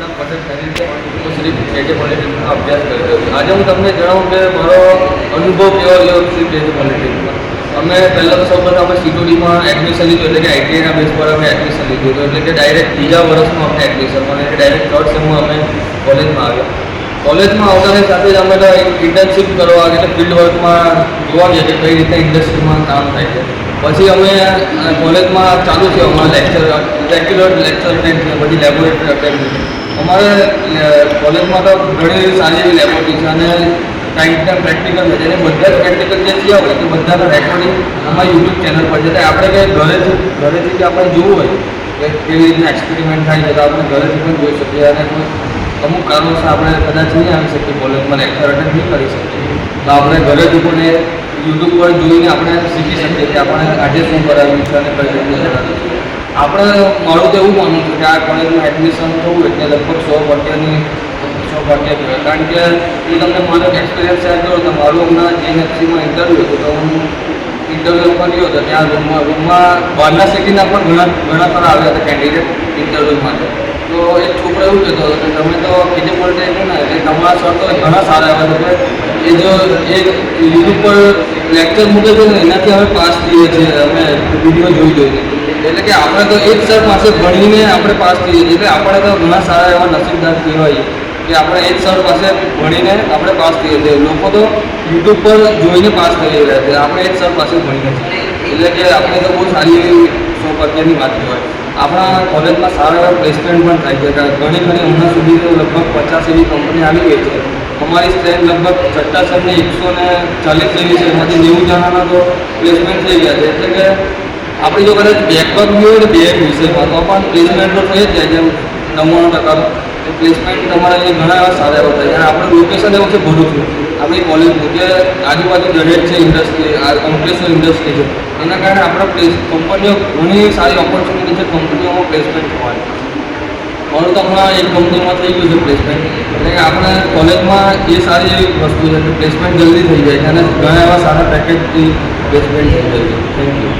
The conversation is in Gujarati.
નામ પટેલ ખરીદ છે. હું શ્રી કેકે પોલિટેકનિકમાં અભ્યાસ કરી રહ્યો છું. આજે હું તમને જણાવું કે મારો અનુભવ કેવો રહ્યો શ્રી કેકે પોલિટેકનિકમાં. અમે પહેલાં તો સૌપ્રથમ અમે સીટોડીમાં એડમિશન લીધું, એટલે કે આઈટીઆઈના બેઝ પર અમે એડમિશન લીધું હતું. એટલે કે ડાયરેક્ટ બીજા વર્ષમાં અમને એડમિશન મળે, એટલે ડાયરેક્ટ થર્ડ સેમમાં અમે કોલેજમાં આવ્યા. કોલેજમાં આવતાની સાથે જ અમે ઇન્ટર્નશીપ કરવા એટલે ફિલ્ડ વર્કમાં જોવા ગયા કે કઈ રીતે ઇન્ડસ્ટ્રીમાં કામ થાય છે. પછી અમે કોલેજમાં ચાલુ છે અમારા લેક્ચર, રેગ્યુલર લેક્ચર અટેન્ડ છે, પછી લેબોરેટરી અટેન્ડ છે. અમારે કોલેજમાં તો ઘણી સારી એવી લેબોરેટરી છે અને ટાઈમ ટાઈમ પ્રેક્ટિકલ છે, જેને બધા જ પ્રેક્ટિકલ જે થયા હોય તે બધાના રેકોર્ડિંગ અમારી યુટ્યુબ ચેનલ પર છે. એટલે આપણે કંઈ ઘરેથી કે આપણે જોવું હોય કે કેવી રીતના એક્સપેરિમેન્ટ થાય છે તો આપણે ઘરેથી પણ જોઈ શકીએ. અને અમુક કારણોસર આપણે કદાચ નહીં આવી શકીએ, કોલેજમાં લેક્ચર અટેન્ડ નહીં કરી શકીએ, તો આપણે ઘરેથી પણ એ યુટ્યુબ પર જોઈને આપણે શીખી શકીએ કે આપણે આજે શું કરાવ્યું છે અને કઈ રીતે કરાવ્યું છે. આપણે મારું તો એવું માનવું છે કે આ કોલેજમાં એડમિશન થવું એટલે લગભગ 100% કહેવાય. કારણ કે એ તમને મારો એક્સપિરિયન્સ શેર કરો તો મારું હમણાં જીએનએફસીમાં ઇન્ટરવ્યૂ હતું, તો હું ઇન્ટરવ્યૂ પર ગયો હતો. ત્યાં રૂમમાં બહારના સિટીના પણ ઘણા ખરા આવ્યા હતા કેન્ડિડેટ ઇન્ટરવ્યૂ માટે. તો એક છોકરો એવું કહેતો હતો કે તમે તો કેકે પોલિટેકનિકના એટલે તમારા સર તો ઘણા સારા આવ્યા હતા કે એ જો એક યુટ્યુબ પર લેક્ચર મૂકે છે ને એનાથી અમે પાસ થઈએ છીએ, અમે વિડીયો જોઈને. એટલે કે આપણે તો એક સર પાસે ભણીને આપણે પાસ થઈએ છીએ, એટલે આપણે તો ઘણા સારા એવા નસીબદાર કહેવાય કે આપણે એક સર પાસે ભણીને આપણે પાસ થઈએ છીએ. લોકો તો યુટ્યુબ પર જોઈને પાસ થઈ રહ્યા છે, આપણે એક સર પાસે ભણીને છીએ. એટલે કે આપણે તો બહુ સારી એવી 100%ની વાત કહેવાય. આપણા કોલેજમાં સારા એવા પ્લેસમેન્ટ પણ થાય છે. ઘણી હમણાં સુધી તો લગભગ 50 એવી કંપની આવી ગઈ છે. અમારી સ્ટ્રેન્થ લગભગ છઠ્ઠા સેમની 140 જેવી છે, એમાંથી 90 જણાના તો પ્લેસમેન્ટ થઈ ગયા છે. એટલે કે આપણે જો કદાચ બેકઅપ બી હોય ને બે વિષયમાં તો પણ પ્લેસમેન્ટ તો થઈ જ જાય, જેમ 99% પ્લેસમેન્ટ તમારા અહીંયા ઘણા એવા સારા એવા થાય. અને આપણું લોકેશન એવું છે ભરૂચ, આપણી કોલેજનું જે આજુબાજુ દરેક છે ઇન્ડસ્ટ્રી, આ કંપનીઝની ઇન્ડસ્ટ્રી છે, એના કારણે આપણા કંપનીઓ ઘણી સારી ઓપોર્ચ્યુનિટી છે કંપનીઓમાં પ્લેસમેન્ટ થવાની. મારું તો હમણાં એક કંપનીમાં થઈ ગયું છે પ્લેસમેન્ટ. એટલે કે આપણે કોલેજમાં એ સારી એવી વસ્તુ છે કે પ્લેસમેન્ટ જલ્દી થઈ જાય છે અને ઘણા એવા સારા પેકેજથી પ્લેસમેન્ટ થઈ જાય છે. Thank you.